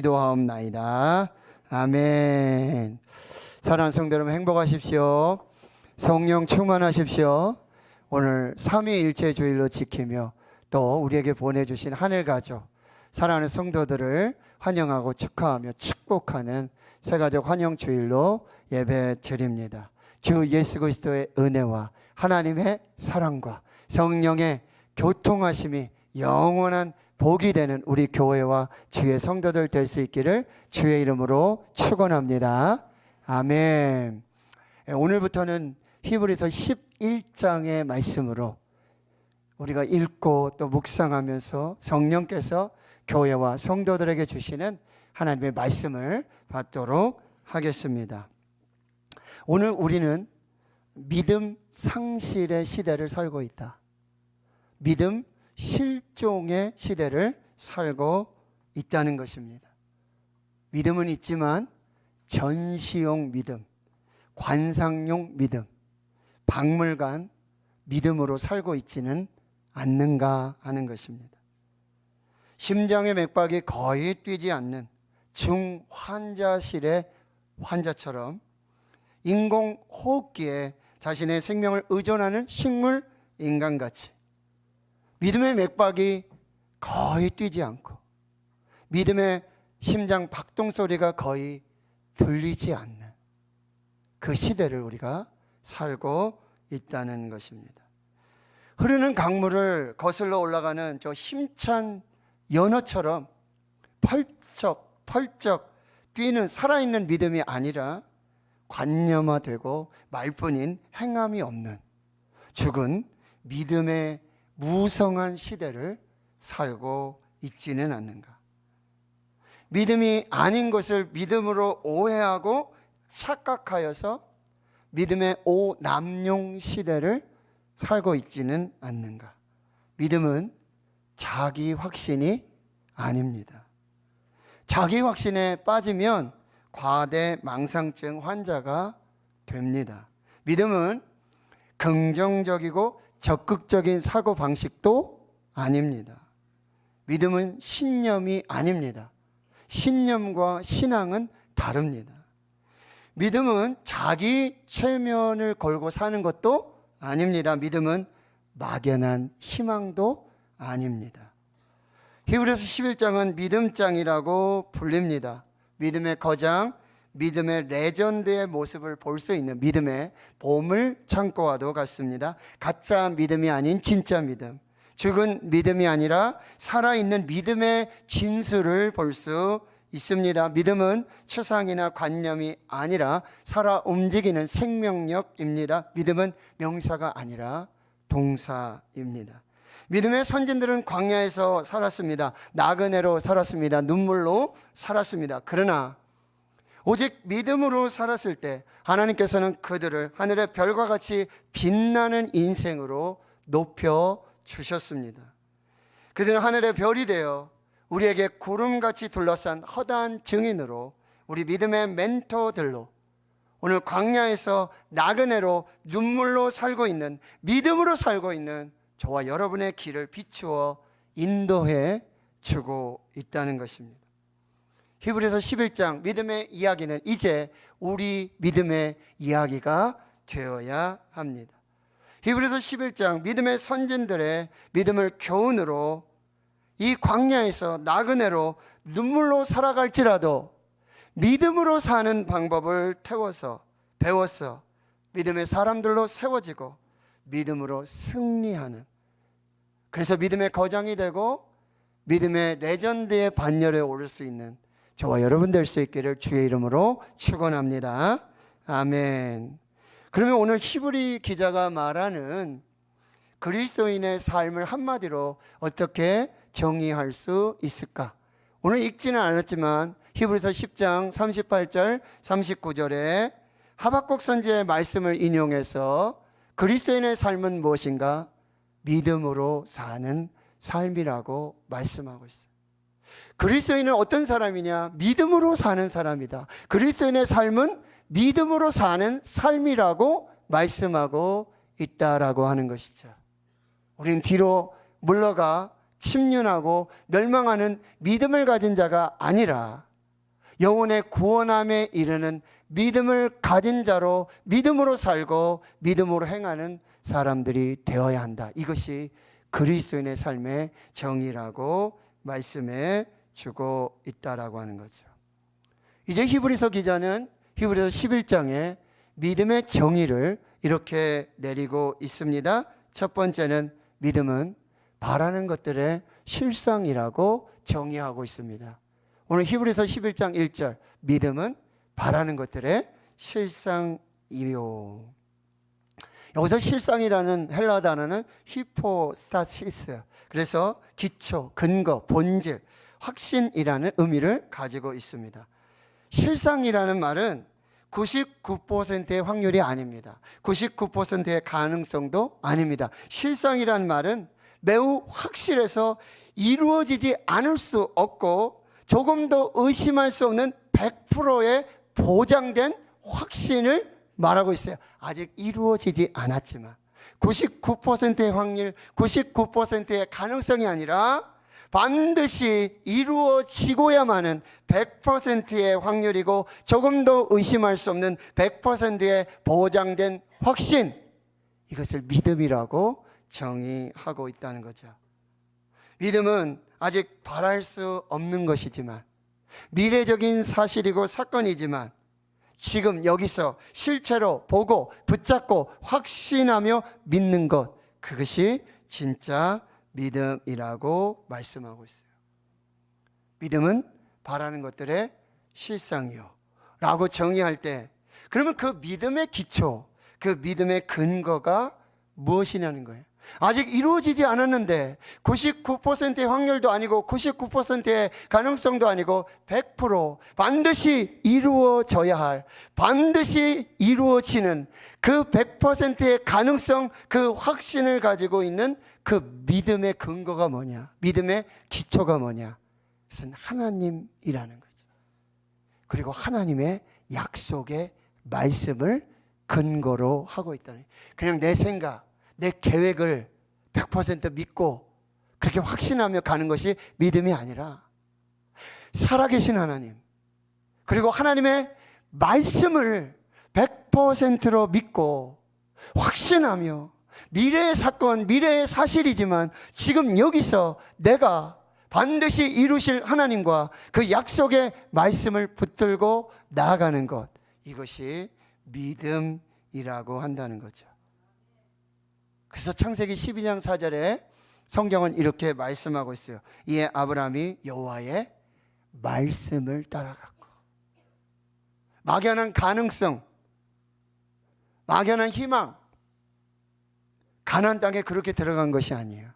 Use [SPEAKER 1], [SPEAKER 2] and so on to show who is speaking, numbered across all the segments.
[SPEAKER 1] 기도하옵나이다. 아멘. 사랑하는 성도 여러분, 행복하십시오. 성령 충만하십시오. 오늘 삼위일체 주일로 지키며 또 우리에게 보내주신 하늘 가족, 사랑하는 성도들을 환영하고 축하하며 축복하는 새가족 환영 주일로 예배 드립니다. 주 예수 그리스도의 은혜와 하나님의 사랑과 성령의 교통하심이 영원한 복이 되는 우리 교회와 주의 성도들 될 수 있기를 주의 이름으로 축원합니다. 아멘. 오늘부터는 히브리서 11장의 말씀으로 우리가 읽고 또 묵상하면서 성령께서 교회와 성도들에게 주시는 하나님의 말씀을 받도록 하겠습니다. 오늘 우리는 믿음 상실의 시대를 살고 있다. 믿음 실종의 시대를 살고 있다는 것입니다. 믿음은 있지만 전시용 믿음, 관상용 믿음, 박물관 믿음으로 살고 있지는 않는가 하는 것입니다. 심장의 맥박이 거의 뛰지 않는 중환자실의 환자처럼 인공호흡기에 자신의 생명을 의존하는 식물 인간같이 믿음의 맥박이 거의 뛰지 않고 믿음의 심장 박동 소리가 거의 들리지 않는 그 시대를 우리가 살고 있다는 것입니다. 흐르는 강물을 거슬러 올라가는 저 힘찬 연어처럼 펄쩍 뛰는 살아있는 믿음이 아니라 관념화되고 말뿐인 행함이 없는 죽은 믿음의 무성한 시대를 살고 있지는 않는가. 믿음이 아닌 것을 믿음으로 오해하고 착각하여서 믿음의 오남용 시대를 살고 있지는 않는가. 믿음은 자기 확신이 아닙니다. 자기 확신에 빠지면 과대망상증 환자가 됩니다. 믿음은 긍정적이고 적극적인 사고방식도 아닙니다. 믿음은 신념이 아닙니다. 신념과 신앙은 다릅니다. 믿음은 자기 최면을 걸고 사는 것도 아닙니다. 믿음은 막연한 희망도 아닙니다. 히브리서 11장은 믿음장이라고 불립니다. 믿음의 거장, 믿음의 레전드의 모습을 볼 수 있는 믿음의 보물 창고와도 같습니다. 가짜 믿음이 아닌 진짜 믿음, 죽은 믿음이 아니라 살아있는 믿음의 진수를 볼 수 있습니다. 믿음은 추상이나 관념이 아니라 살아 움직이는 생명력입니다. 믿음은 명사가 아니라 동사입니다. 믿음의 선진들은 광야에서 살았습니다. 나그네로 살았습니다. 눈물로 살았습니다. 그러나 오직 믿음으로 살았을 때 하나님께서는 그들을 하늘의 별과 같이 빛나는 인생으로 높여주셨습니다. 그들은 하늘의 별이 되어 우리에게 구름같이 둘러싼 허다한 증인으로 우리 믿음의 멘토들로 오늘 광야에서 나그네로 눈물로 살고 있는 믿음으로 살고 있는 저와 여러분의 길을 비추어 인도해 주고 있다는 것입니다. 히브리서 11장 믿음의 이야기는 이제 우리 믿음의 이야기가 되어야 합니다. 히브리서 11장 믿음의 선진들의 믿음을 교훈으로 이 광야에서 나그네로 눈물로 살아갈지라도 믿음으로 사는 방법을 배워서 믿음의 사람들로 세워지고 믿음으로 승리하는, 그래서 믿음의 거장이 되고 믿음의 레전드의 반열에 오를 수 있는 저와 여러분 될 수 있기를 주의 이름으로 축원합니다. 아멘. 그러면 오늘 히브리 기자가 말하는 그리스도인의 삶을 한마디로 어떻게 정의할 수 있을까? 오늘 읽지는 않았지만 히브리서 10장 38절 39절에 하박국 선지자의 말씀을 인용해서 그리스도인의 삶은 무엇인가? 믿음으로 사는 삶이라고 말씀하고 있어요. 그리스도인은 어떤 사람이냐? 믿음으로 사는 사람이다. 그리스도인의 삶은 믿음으로 사는 삶이라고 말씀하고 있다라고 하는 것이죠. 우리는 뒤로 물러가 침륜하고 멸망하는 믿음을 가진 자가 아니라 영혼의 구원함에 이르는 믿음을 가진 자로 믿음으로 살고 믿음으로 행하는 사람들이 되어야 한다. 이것이 그리스도인의 삶의 정의라고 말씀해 주고 있다라고 하는 거죠. 이제 히브리서 기자는 히브리서 11장에 믿음의 정의를 이렇게 내리고 있습니다. 첫 번째는 믿음은 바라는 것들의 실상이라고 정의하고 있습니다. 오늘 히브리서 11장 1절, 믿음은 바라는 것들의 실상이요. 여기서 실상이라는 헬라 단어는 히포스타시스, 그래서 기초, 근거, 본질, 확신이라는 의미를 가지고 있습니다. 실상이라는 말은 99%의 확률이 아닙니다. 99%의 가능성도 아닙니다. 실상이라는 말은 매우 확실해서 이루어지지 않을 수 없고 조금도 의심할 수 없는 100%의 보장된 확신을 말하고 있어요. 아직 이루어지지 않았지만 99%의 확률, 99%의 가능성이 아니라 반드시 이루어지고야만은 100%의 확률이고 조금도 의심할 수 없는 100%의 보장된 확신, 이것을 믿음이라고 정의하고 있다는 거죠. 믿음은 아직 바랄 수 없는 것이지만, 미래적인 사실이고 사건이지만 지금 여기서 실체로 보고 붙잡고 확신하며 믿는 것, 그것이 진짜 믿음이라고 말씀하고 있어요. 믿음은 바라는 것들의 실상이요 라고 정의할 때, 그러면 그 믿음의 기초, 그 믿음의 근거가 무엇이냐는 거예요. 아직 이루어지지 않았는데 99%의 확률도 아니고 99%의 가능성도 아니고 100% 반드시 이루어져야 할, 반드시 이루어지는 그 100%의 가능성, 그 확신을 가지고 있는 그 믿음의 근거가 뭐냐, 믿음의 기초가 뭐냐, 그것은 하나님이라는 거죠. 그리고 하나님의 약속의 말씀을 근거로 하고 있다는, 그냥 내 생각, 내 계획을 100% 믿고 그렇게 확신하며 가는 것이 믿음이 아니라 살아계신 하나님, 그리고 하나님의 말씀을 100%로 믿고 확신하며, 미래의 사건, 미래의 사실이지만 지금 여기서 내가 반드시 이루실 하나님과 그 약속의 말씀을 붙들고 나아가는 것, 이것이 믿음이라고 한다는 거죠. 그래서 창세기 12장 4절에 성경은 이렇게 말씀하고 있어요. 이에 아브라함이 여호와의 말씀을 따라갔고, 막연한 가능성, 막연한 희망, 가나안 땅에 그렇게 들어간 것이 아니에요.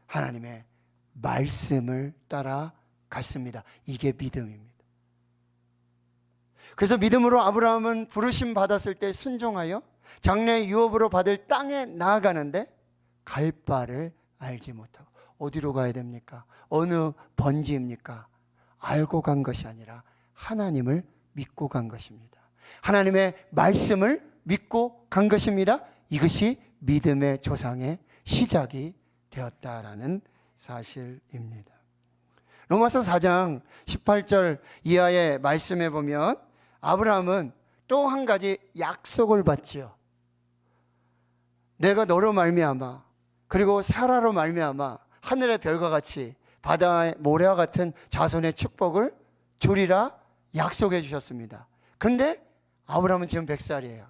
[SPEAKER 1] 하나님의 말씀을 따라갔습니다. 이게 믿음입니다. 그래서 믿음으로 아브라함은 부르심 받았을 때 순종하여 장래 유업으로 받을 땅에 나아가는데 갈 바를 알지 못하고, 어디로 가야 됩니까? 어느 번지입니까? 알고 간 것이 아니라 하나님을 믿고 간 것입니다. 하나님의 말씀을 믿고 간 것입니다. 이것이 믿음의 조상의 시작이 되었다라는 사실입니다. 로마서 4장 18절 이하의 말씀에 보면 아브라함은 또 한 가지 약속을 받지요. 내가 너로 말미암아, 그리고 사라로 말미암아 하늘의 별과 같이 바다의 모래와 같은 자손의 축복을 주리라 약속해 주셨습니다. 근데 아브라함은 지금 100살이에요.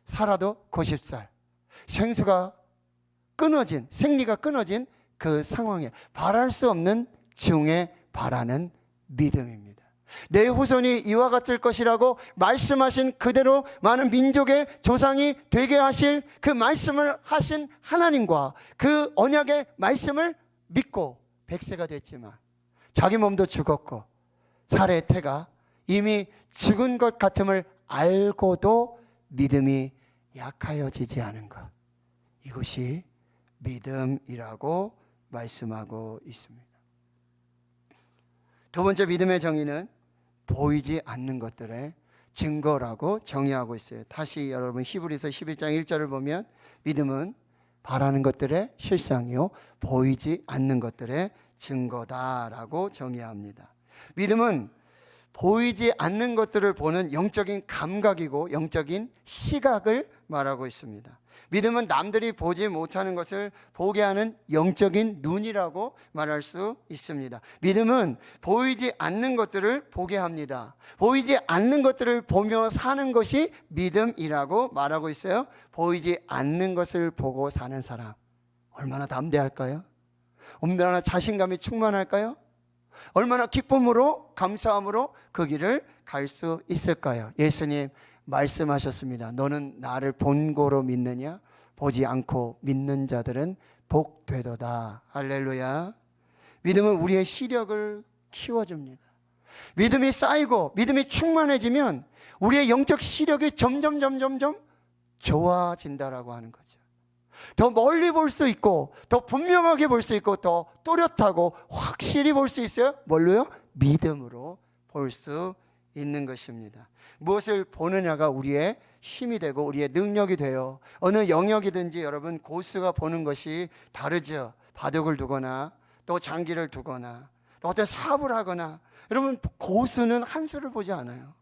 [SPEAKER 1] 사라도 90살. 생수가 끊어진, 생리가 끊어진 그 상황에 바랄 수 없는 중에 바라는 믿음입니다. 내 후손이 이와 같을 것이라고 말씀하신 그대로 많은 민족의 조상이 되게 하실 그 말씀을 하신 하나님과 그 언약의 말씀을 믿고 100세가 됐지만 자기 몸도 죽었고 살의 태가 이미 죽은 것 같음을 알고도 믿음이 약하여지지 않은 것, 이것이 믿음이라고 말씀하고 있습니다. 두 번째 믿음의 정의는 보이지 않는 것들의 증거라고 정의하고 있어요. 다시 여러분 히브리서 11장 1절을 보면 믿음은 바라는 것들의 실상이요 보이지 않는 것들의 증거다라고 정의합니다. 믿음은 보이지 않는 것들을 보는 영적인 감각이고 영적인 시각을 말하고 있습니다. 믿음은 남들이 보지 못하는 것을 보게 하는 영적인 눈이라고 말할 수 있습니다. 믿음은 보이지 않는 것들을 보게 합니다. 보이지 않는 것들을 보며 사는 것이 믿음이라고 말하고 있어요. 보이지 않는 것을 보고 사는 사람, 얼마나 담대할까요? 얼마나 자신감이 충만할까요? 얼마나 기쁨으로 감사함으로 그 길을 갈 수 있을까요? 예수님 말씀하셨습니다. 너는 나를 본고로 믿느냐? 보지 않고 믿는 자들은 복되도다. 할렐루야. 믿음은 우리의 시력을 키워줍니다. 믿음이 쌓이고 믿음이 충만해지면 우리의 영적 시력이 점점 좋아진다라고 하는 거죠. 더 멀리 볼 수 있고 더 분명하게 볼 수 있고 더 또렷하고 확실히 볼 수 있어요. 뭘로요? 믿음으로 볼 수 있는 것입니다. 무엇을 보느냐가 우리의 힘이 되고 우리의 능력이 돼요. 어느 영역이든지 여러분 고수가 보는 것이 다르죠. 바둑을 두거나 또 장기를 두거나 또 어떤 사업을 하거나, 여러분 고수는 한 수를 보지 않아요.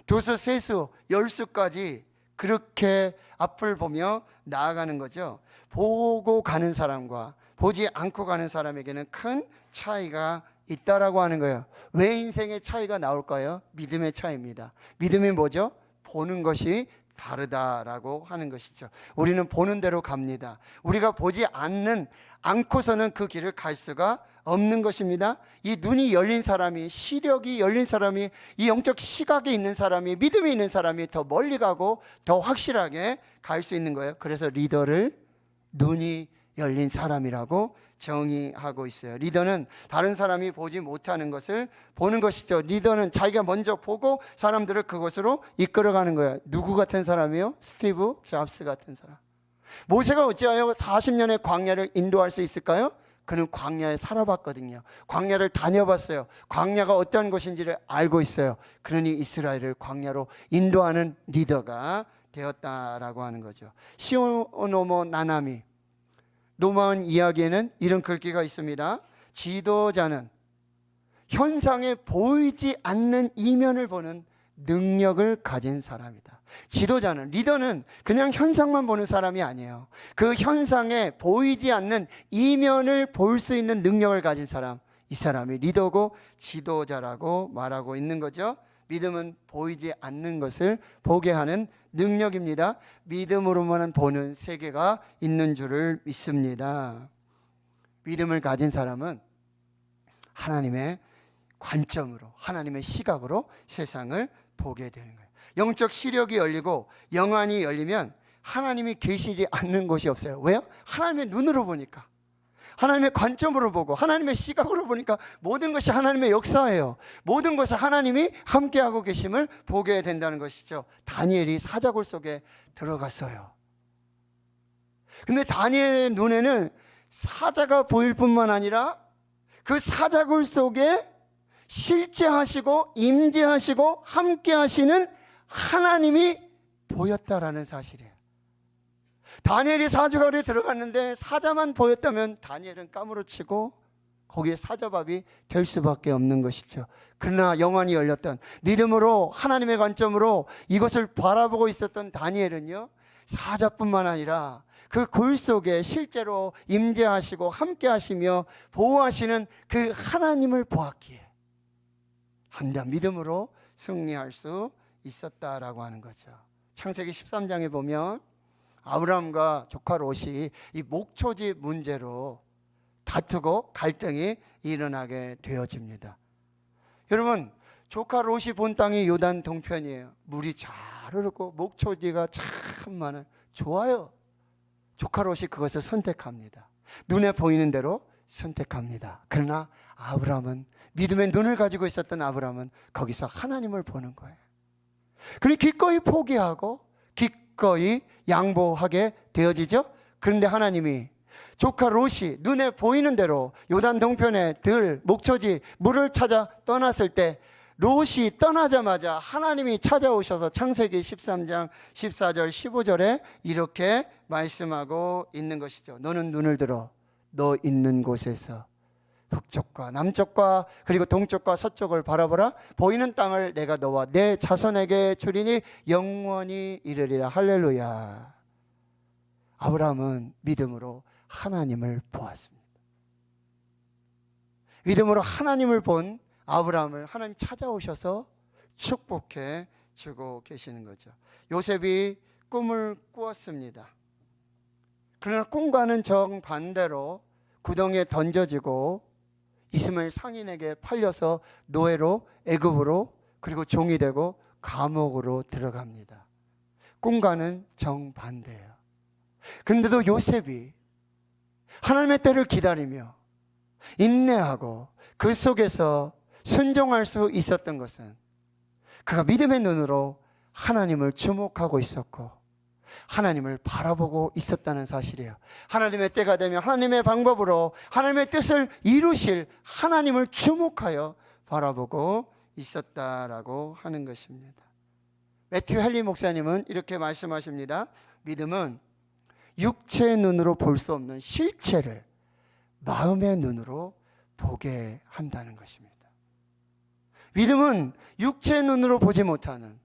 [SPEAKER 1] 두 수, 세 수, 10수까지 그렇게 앞을 보며 나아가는 거죠. 보고 가는 사람과 보지 않고 가는 사람에게는 큰 차이가 있다라고 하는 거예요. 왜 인생의 차이가 나올까요? 믿음의 차이입니다. 믿음이 뭐죠? 보는 것이 다르다라고 하는 것이죠. 우리는 보는 대로 갑니다. 우리가 보지 않고서는 그 길을 갈 수가 없는 것입니다. 이 눈이 열린 사람이, 시력이 열린 사람이, 이 영적 시각이 있는 사람이, 믿음이 있는 사람이 더 멀리 가고 더 확실하게 갈 수 있는 거예요. 그래서 리더를 눈이 열린 사람이라고 정의하고 있어요. 리더는 다른 사람이 보지 못하는 것을 보는 것이죠. 리더는 자기가 먼저 보고 사람들을 그곳으로 이끌어가는 거예요. 누구 같은 사람이요? 스티브 잡스 같은 사람. 모세가 어찌하여 40년의 광야를 인도할 수 있을까요? 그는 광야에 살아봤거든요. 광야를 다녀봤어요. 광야가 어떤 곳인지를 알고 있어요. 그러니 이스라엘을 광야로 인도하는 리더가 되었다라고 하는 거죠. 시오노모 나나미 로마원 이야기에는 이런 글귀가 있습니다. 지도자는 현상에 보이지 않는 이면을 보는 능력을 가진 사람이다. 지도자는, 리더는 그냥 현상만 보는 사람이 아니에요. 그 현상에 보이지 않는 이면을 볼 수 있는 능력을 가진 사람, 이 사람이 리더고 지도자라고 말하고 있는 거죠. 믿음은 보이지 않는 것을 보게 하는 능력입니다. 믿음으로만 보는 세계가 있는 줄을 믿습니다. 믿음을 가진 사람은 하나님의 관점으로, 하나님의 시각으로 세상을 보게 되는 거예요. 영적 시력이 열리고 영안이 열리면 하나님이 계시지 않는 곳이 없어요. 왜요? 하나님의 눈으로 보니까, 하나님의 관점으로 보고 하나님의 시각으로 보니까 모든 것이 하나님의 역사예요. 모든 것을 하나님이 함께하고 계심을 보게 된다는 것이죠. 다니엘이 사자굴 속에 들어갔어요. 근데 다니엘의 눈에는 사자가 보일 뿐만 아니라 그 사자굴 속에 실제하시고 임재하시고 함께하시는 하나님이 보였다라는 사실이에요. 다니엘이 사자굴에 들어갔는데 사자만 보였다면 다니엘은 까무러치고 거기에 사자밥이 될 수밖에 없는 것이죠. 그러나 영안이 열렸던, 믿음으로 하나님의 관점으로 이것을 바라보고 있었던 다니엘은요, 사자뿐만 아니라 그 굴 속에 실제로 임재하시고 함께하시며 보호하시는 그 하나님을 보았기에 한단 믿음으로 승리할 수 있었다라고 하는 거죠. 창세기 13장에 보면 아브라함과 조카 롯이 이 목초지 문제로 다투고 갈등이 일어나게 되어집니다. 여러분, 조카 롯이 본 땅이 요단 동편이에요. 물이 잘 흐르고 목초지가 참 많아요. 좋아요. 조카 롯이 그것을 선택합니다. 눈에 보이는 대로 선택합니다. 그러나 아브라함은, 믿음의 눈을 가지고 있었던 아브라함은 거기서 하나님을 보는 거예요. 그러니 기꺼이 포기하고 기꺼이 양보하게 되어지죠. 그런데 하나님이 조카 롯이 눈에 보이는 대로 요단 동편의 들, 목초지, 물을 찾아 떠났을 때 롯이 떠나자마자 하나님이 찾아오셔서 창세기 13장 14절 15절에 이렇게 말씀하고 있는 것이죠. 너는 눈을 들어 너 있는 곳에서 북쪽과 남쪽과 그리고 동쪽과 서쪽을 바라보라. 보이는 땅을 내가 너와 내 자손에게 주리니 영원히 이르리라. 할렐루야. 아브라함은 믿음으로 하나님을 보았습니다. 믿음으로 하나님을 본 아브라함을 하나님 찾아오셔서 축복해 주고 계시는 거죠. 요셉이 꿈을 꾸었습니다. 그러나 꿈과는 정반대로 구덩이에 던져지고 이스마엘 상인에게 팔려서 노예로 애굽으로 그리고 종이 되고 감옥으로 들어갑니다. 꿈과는 정반대예요. 근데도 요셉이 하나님의 때를 기다리며 인내하고 그 속에서 순종할 수 있었던 것은 그가 믿음의 눈으로 하나님을 주목하고 있었고 하나님을 바라보고 있었다는 사실이에요. 하나님의 때가 되면 하나님의 방법으로 하나님의 뜻을 이루실 하나님을 주목하여 바라보고 있었다라고 하는 것입니다. 매튜 헨리 목사님은 이렇게 말씀하십니다. 믿음은 육체의 눈으로 볼 수 없는 실체를 마음의 눈으로 보게 한다는 것입니다. 믿음은 육체의 눈으로 보지 못하는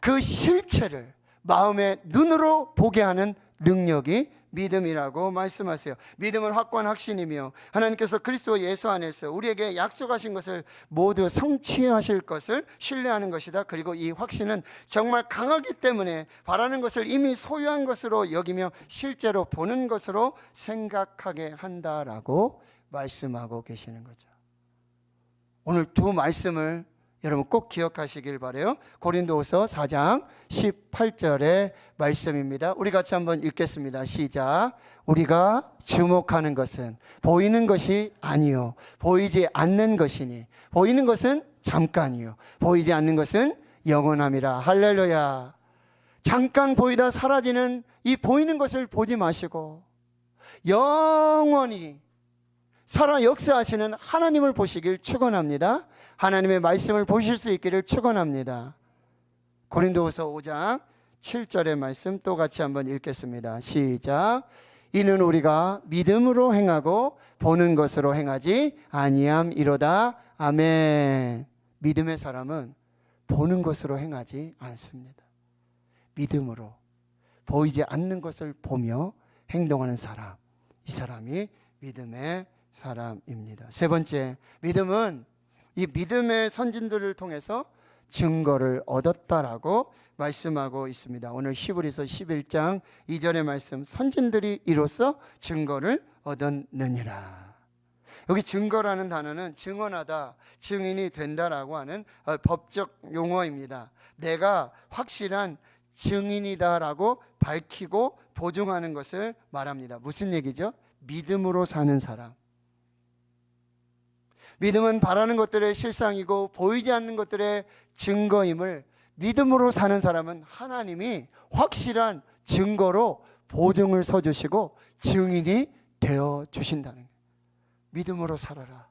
[SPEAKER 1] 그 실체를 마음의 눈으로 보게 하는 능력이 믿음이라고 말씀하세요. 믿음은 확고한 확신이며 하나님께서 그리스도 예수 안에서 우리에게 약속하신 것을 모두 성취하실 것을 신뢰하는 것이다. 그리고 이 확신은 정말 강하기 때문에 바라는 것을 이미 소유한 것으로 여기며 실제로 보는 것으로 생각하게 한다라고 말씀하고 계시는 거죠. 오늘 두 말씀을 여러분 꼭 기억하시길 바라요. 고린도후서 4장 18절의 말씀입니다. 우리 같이 한번 읽겠습니다. 시작. 우리가 주목하는 것은 보이는 것이 아니요 보이지 않는 것이니 보이는 것은 잠깐이요 보이지 않는 것은 영원함이라. 할렐루야. 잠깐 보이다 사라지는 이 보이는 것을 보지 마시고 영원히 살아 역사하시는 하나님을 보시길 축원합니다. 하나님의 말씀을 보실 수 있기를 축원합니다. 고린도후서 5장 7절의 말씀 또 같이 한번 읽겠습니다. 시작. 이는 우리가 믿음으로 행하고 보는 것으로 행하지 아니함이로다. 아멘. 믿음의 사람은 보는 것으로 행하지 않습니다. 믿음으로 보이지 않는 것을 보며 행동하는 사람, 이 사람이 믿음의 사람입니다. 세 번째, 믿음은 이 믿음의 선진들을 통해서 증거를 얻었다라고 말씀하고 있습니다. 오늘 히브리서 11장 2절의 말씀, 선진들이 이로써 증거를 얻었느니라. 여기 증거라는 단어는 증언하다, 증인이 된다라고 하는 법적 용어입니다. 내가 확실한 증인이다라고 밝히고 보증하는 것을 말합니다. 무슨 얘기죠? 믿음으로 사는 사람. 믿음은 바라는 것들의 실상이고 보이지 않는 것들의 증거임을 믿음으로 사는 사람은 하나님이 확실한 증거로 보증을 서주시고 증인이 되어 주신다는 거예요. 믿음으로 살아라.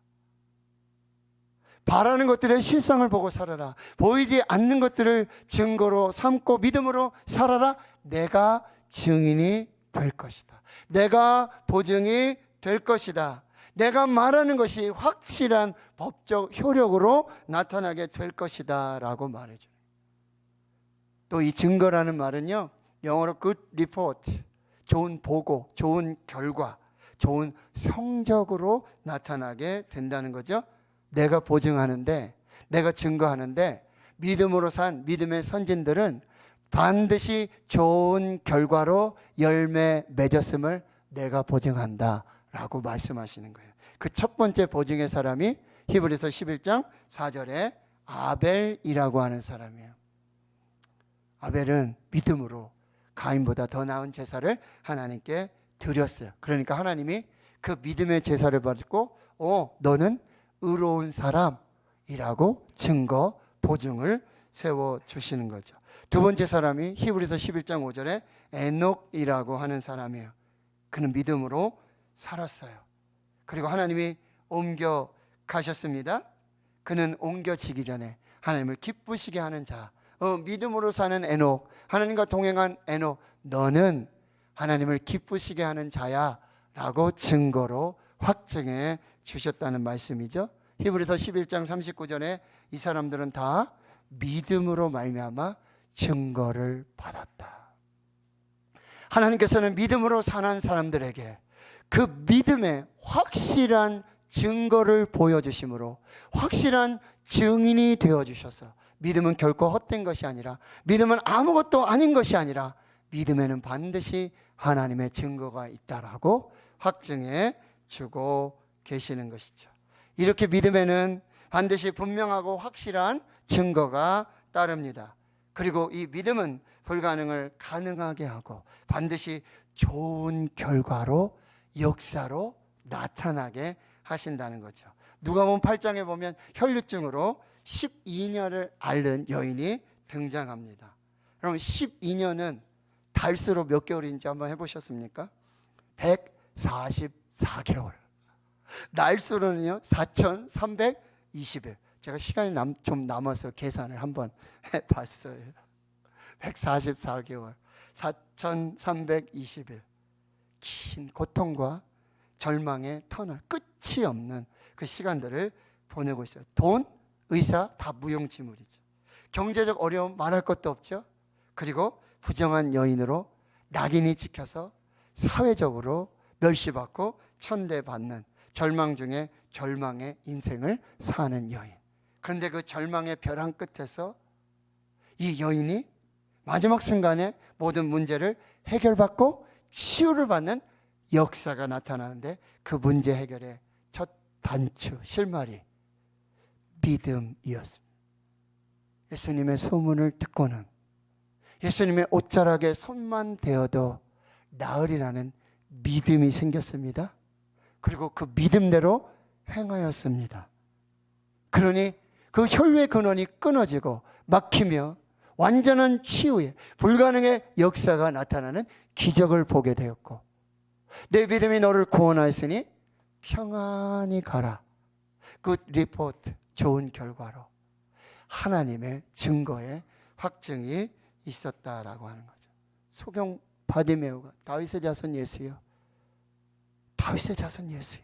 [SPEAKER 1] 바라는 것들의 실상을 보고 살아라. 보이지 않는 것들을 증거로 삼고 믿음으로 살아라. 내가 증인이 될 것이다. 내가 보증이 될 것이다. 내가 말하는 것이 확실한 법적 효력으로 나타나게 될 것이다 라고 말해줘요. 또 이 증거라는 말은요, 영어로 good report, 좋은 보고, 좋은 결과, 좋은 성적으로 나타나게 된다는 거죠. 내가 보증하는데, 내가 증거하는데 믿음으로 산 믿음의 선진들은 반드시 좋은 결과로 열매 맺었음을 내가 보증한다 라고 말씀하시는 거예요. 그 첫 번째 보증의 사람이 히브리서 11장 4절에 아벨이라고 하는 사람이에요. 아벨은 믿음으로 가인보다 더 나은 제사를 하나님께 드렸어요. 그러니까 하나님이 그 믿음의 제사를 받고 너는 의로운 사람이라고 증거, 보증을 세워주시는 거죠. 두 번째 사람이 히브리서 11장 5절에 에녹이라고 하는 사람이에요. 그는 믿음으로 살았어요. 그리고 하나님이 옮겨 가셨습니다. 그는 옮겨지기 전에 하나님을 기쁘시게 하는 자, 믿음으로 사는 에녹, 하나님과 동행한 에녹, 너는 하나님을 기쁘시게 하는 자야 라고 증거로 확증해 주셨다는 말씀이죠. 히브리서 11장 39절에 이 사람들은 다 믿음으로 말미암아 증거를 받았다. 하나님께서는 믿음으로 사는 사람들에게 그 믿음의 확실한 증거를 보여주심으로 확실한 증인이 되어주셔서 믿음은 결코 헛된 것이 아니라, 믿음은 아무것도 아닌 것이 아니라 믿음에는 반드시 하나님의 증거가 있다라고 확증해 주고 계시는 것이죠. 이렇게 믿음에는 반드시 분명하고 확실한 증거가 따릅니다. 그리고 이 믿음은 불가능을 가능하게 하고 반드시 좋은 결과로, 역사로 나타나게 하신다는 거죠. 누가복음 8장에 보면 혈류증으로 12년을 앓는 여인이 등장합니다. 그럼 12년은 달수로 몇 개월인지 한번 해보셨습니까? 144개월. 날수로는요 4320일. 제가 시간이 좀 남아서 계산을 한번 해봤어요. 144개월 4320일. 긴 고통과 절망의 터널, 끝이 없는 그 시간들을 보내고 있어요. 돈, 의사 다 무용지물이죠. 경제적 어려움 말할 것도 없죠. 그리고 부정한 여인으로 낙인이 찍혀서 사회적으로 멸시받고 천대받는 절망 중에 절망의 인생을 사는 여인. 그런데 그 절망의 벼랑 끝에서 이 여인이 마지막 순간에 모든 문제를 해결받고 치유를 받는 역사가 나타나는데, 그 문제 해결의 첫 단추, 실마리 믿음이었습니다. 예수님의 소문을 듣고는 예수님의 옷자락에 손만 대어도 나으리라는 믿음이 생겼습니다. 그리고 그 믿음대로 행하였습니다. 그러니 그 혈류의 근원이 끊어지고 막히며 완전한 치유의 불가능의 역사가 나타나는 기적을 보게 되었고, 내 믿음이 너를 구원하였으니 평안히 가라. 굿 리포트, 좋은 결과로 하나님의 증거의 확증이 있었다라고 하는 거죠. 소경 바디메오가 다윗의 자손 예수여, 다윗의 자손 예수여,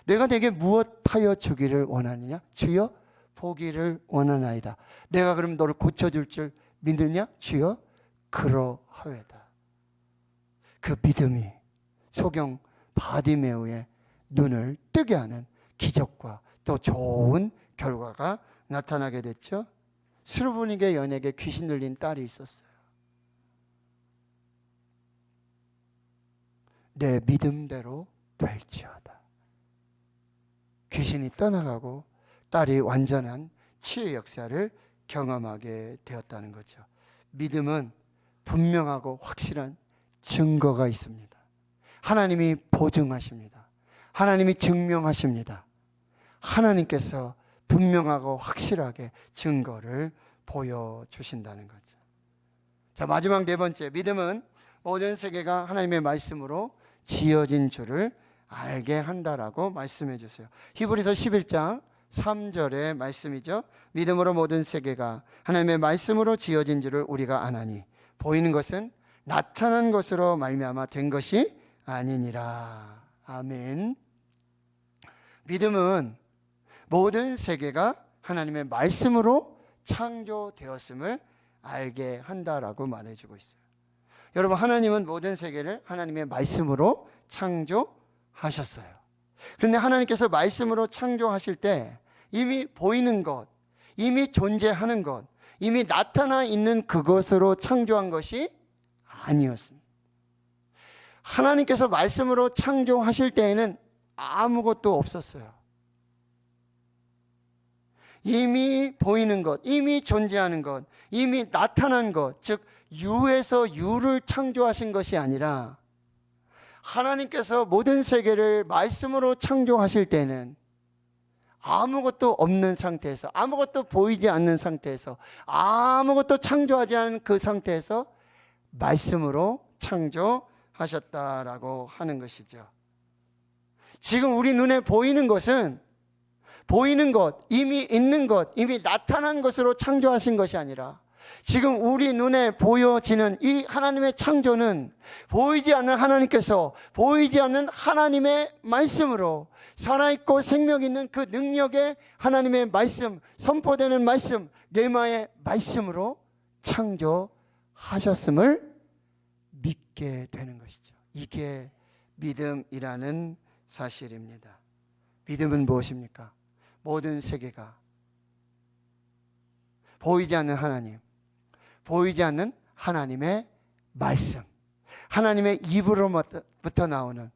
[SPEAKER 1] 내가 내게 무엇하여 주기를 원하느냐? 주여 보기를 원하나이다. 내가 그럼 너를 고쳐줄 줄 믿느냐? 주여 그러하외다. 그 믿음이 소경 바디메오의 눈을 뜨게 하는 기적과 또 좋은 결과가 나타나게 됐죠. 스루브닉의 연에게 귀신 들린 딸이 있었어요. 내 믿음대로 될지어다. 귀신이 떠나가고 딸이 완전한 치유 역사를 경험하게 되었다는 거죠. 믿음은 분명하고 확실한 증거가 있습니다. 하나님이 보증하십니다. 하나님이 증명하십니다. 하나님께서 분명하고 확실하게 증거를 보여주신다는 거죠. 자, 마지막 네 번째, 믿음은 모든 세계가 하나님의 말씀으로 지어진 줄을 알게 한다라고 말씀해 주세요. 히브리서 11장 3절의 말씀이죠. 믿음으로 모든 세계가 하나님의 말씀으로 지어진 줄을 우리가 아나니 보이는 것은 나타난 것으로 말미암아 된 것이 아니니라. 아멘. 믿음은 모든 세계가 하나님의 말씀으로 창조되었음을 알게 한다라고 말해주고 있어요. 여러분, 하나님은 모든 세계를 하나님의 말씀으로 창조하셨어요. 그런데 하나님께서 말씀으로 창조하실 때 이미 보이는 것, 이미 존재하는 것, 이미 나타나 있는 그것으로 창조한 것이 아니었습니다. 하나님께서 말씀으로 창조하실 때에는 아무것도 없었어요. 이미 보이는 것, 이미 존재하는 것, 이미 나타난 것, 즉 유에서 유를 창조하신 것이 아니라 하나님께서 모든 세계를 말씀으로 창조하실 때는 아무것도 없는 상태에서, 아무것도 보이지 않는 상태에서, 아무것도 창조하지 않은 그 상태에서 말씀으로 창조하셨다라고 하는 것이죠. 지금 우리 눈에 보이는 것은 보이는 것, 이미 있는 것, 이미 나타난 것으로 창조하신 것이 아니라 지금 우리 눈에 보여지는 이 하나님의 창조는 보이지 않는 하나님께서 보이지 않는 하나님의 말씀으로 살아있고 생명 있는 그 능력의 하나님의 말씀, 선포되는 말씀, 레마의 말씀으로 창조하셨음을 믿게 되는 것이죠. 이게 믿음이라는 사실입니다. 믿음은 무엇입니까? 모든 세계가 보이지 않는 하나님, 보이지 않는 하나님의 말씀, 하나님의 입으로부터 나오는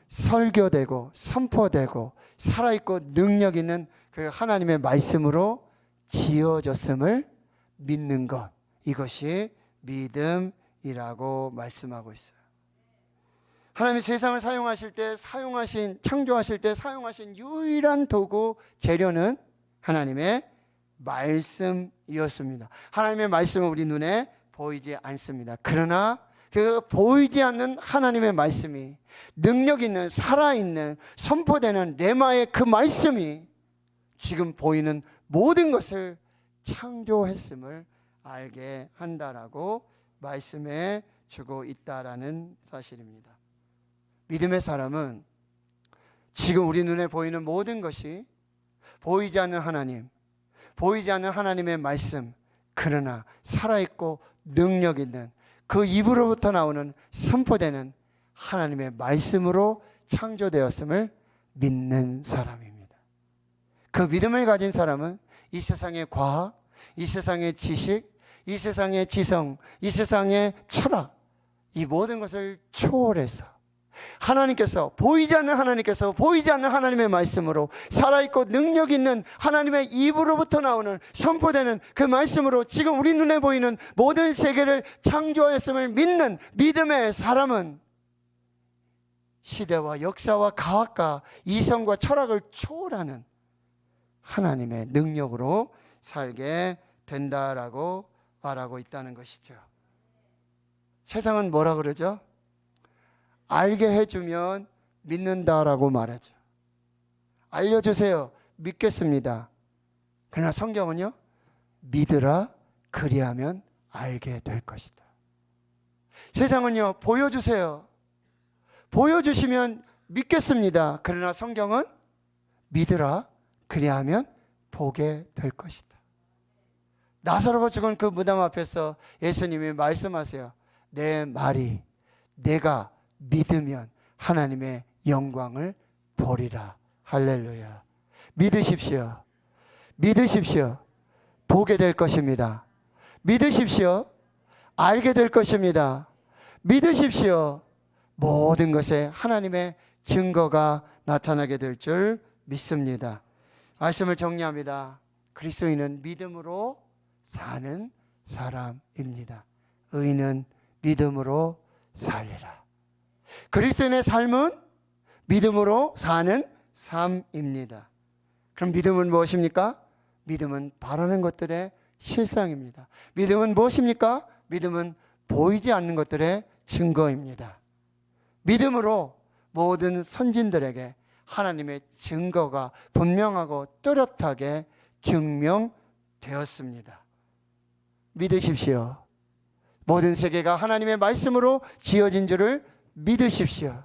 [SPEAKER 1] 설교되고 선포되고 살아있고 능력 있는 그 하나님의 말씀으로 지어졌음을 믿는 것, 이것이 믿음이라고 말씀하고 있어요. 하나님이 세상을 사용하실 때 창조하실 때 사용하신 유일한 도구, 재료는 하나님의 말씀이었습니다. 하나님의 말씀은 우리 눈에 보이지 않습니다. 그러나 그 보이지 않는 하나님의 말씀이 능력 있는, 살아있는, 선포되는 레마의 그 말씀이 지금 보이는 모든 것을 창조했음을 알게 한다라고 말씀해 주고 있다라는 사실입니다. 믿음의 사람은 지금 우리 눈에 보이는 모든 것이 보이지 않는 하나님, 보이지 않는 하나님의 말씀, 그러나 살아있고 능력 있는 그 입으로부터 나오는 선포되는 하나님의 말씀으로 창조되었음을 믿는 사람입니다. 그 믿음을 가진 사람은 이 세상의 과학, 이 세상의 지식, 이 세상의 지성, 이 세상의 철학, 이 모든 것을 초월해서 하나님께서 보이지 않는 하나님께서 보이지 않는 하나님의 말씀으로 살아있고 능력 있는 하나님의 입으로부터 나오는 선포되는 그 말씀으로 지금 우리 눈에 보이는 모든 세계를 창조하였음을 믿는 믿음의 사람은 시대와 역사와 과학과 이성과 철학을 초월하는 하나님의 능력으로 살게 된다라고 말하고 있다는 것이죠. 세상은 뭐라 그러죠? 알게 해주면 믿는다라고 말하죠. 알려주세요. 믿겠습니다. 그러나 성경은요, 믿으라 그리하면 알게 될 것이다. 세상은요, 보여주세요. 보여주시면 믿겠습니다. 그러나 성경은 믿으라 그리하면 보게 될 것이다. 나사로가 죽은 그 무덤 앞에서 예수님이 말씀하세요. 내 말이 내가 믿으면 하나님의 영광을 보리라. 할렐루야. 믿으십시오. 믿으십시오. 보게 될 것입니다. 믿으십시오. 알게 될 것입니다. 믿으십시오. 모든 것에 하나님의 증거가 나타나게 될 줄 믿습니다. 말씀을 정리합니다. 그리스도인은 믿음으로 사는 사람입니다. 의인은 믿음으로 살리라. 그리스도인의 삶은 믿음으로 사는 삶입니다. 그럼 믿음은 무엇입니까? 믿음은 바라는 것들의 실상입니다. 믿음은 무엇입니까? 믿음은 보이지 않는 것들의 증거입니다. 믿음으로 모든 선진들에게 하나님의 증거가 분명하고 뚜렷하게 증명되었습니다. 믿으십시오. 모든 세계가 하나님의 말씀으로 지어진 줄을 믿으십시오.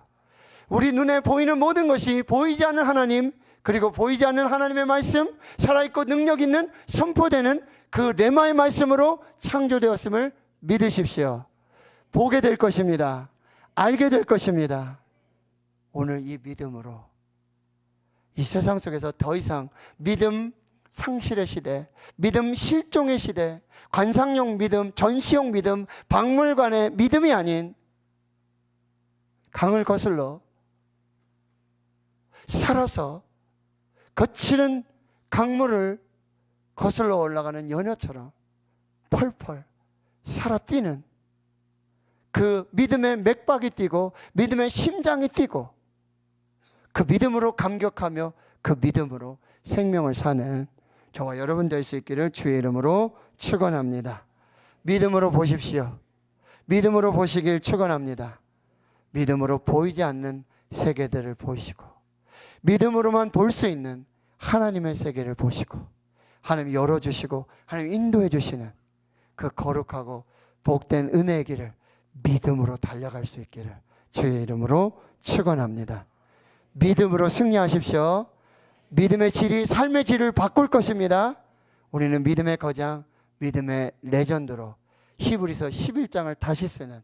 [SPEAKER 1] 우리 눈에 보이는 모든 것이 보이지 않는 하나님, 그리고 보이지 않는 하나님의 말씀, 살아있고 능력 있는 선포되는 그 레마의 말씀으로 창조되었음을 믿으십시오. 보게 될 것입니다. 알게 될 것입니다. 오늘 이 믿음으로 이 세상 속에서 더 이상 믿음 상실의 시대, 믿음 실종의 시대, 관상용 믿음, 전시용 믿음, 박물관의 믿음이 아닌 강을 거슬러 살아서 거치는 강물을 거슬러 올라가는 연어처럼 펄펄 살아 뛰는 그 믿음의 맥박이 뛰고 믿음의 심장이 뛰고 그 믿음으로 감격하며 그 믿음으로 생명을 사는 저와 여러분 될 수 있기를 주의 이름으로 축원합니다. 믿음으로 보십시오. 믿음으로 보시길 축원합니다. 믿음으로 보이지 않는 세계들을 보시고 믿음으로만 볼 수 있는 하나님의 세계를 보시고 하나님 열어주시고 하나님 인도해 주시는 그 거룩하고 복된 은혜의 길을 믿음으로 달려갈 수 있기를 주의 이름으로 축원합니다. 믿음으로 승리하십시오. 믿음의 질이 삶의 질을 바꿀 것입니다. 우리는 믿음의 거장, 믿음의 레전드로 히브리서 11장을 다시 쓰는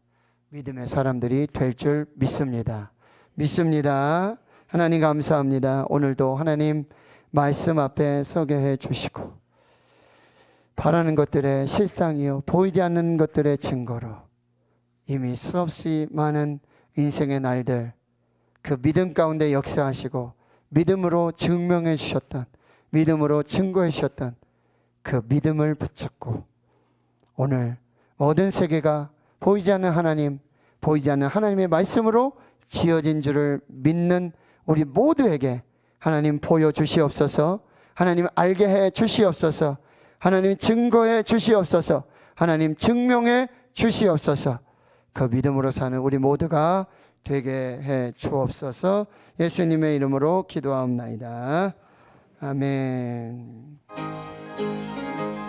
[SPEAKER 1] 믿음의 사람들이 될 줄 믿습니다. 믿습니다. 하나님 감사합니다. 오늘도 하나님 말씀 앞에 서게 해 주시고 바라는 것들의 실상이요 보이지 않는 것들의 증거로 이미 수없이 많은 인생의 날들 그 믿음 가운데 역사하시고 믿음으로 증명해 주셨던, 믿음으로 증거해 주셨던 그 믿음을 붙잡고 오늘 모든 세계가 보이지 않는 하나님, 보이지 않는 하나님의 말씀으로 지어진 줄을 믿는 우리 모두에게 하나님 보여주시옵소서. 하나님 알게 해 주시옵소서. 하나님 증거해 주시옵소서. 하나님 증명해 주시옵소서. 그 믿음으로 사는 우리 모두가 되게 해 주옵소서. 예수님의 이름으로 기도하옵나이다. 아멘.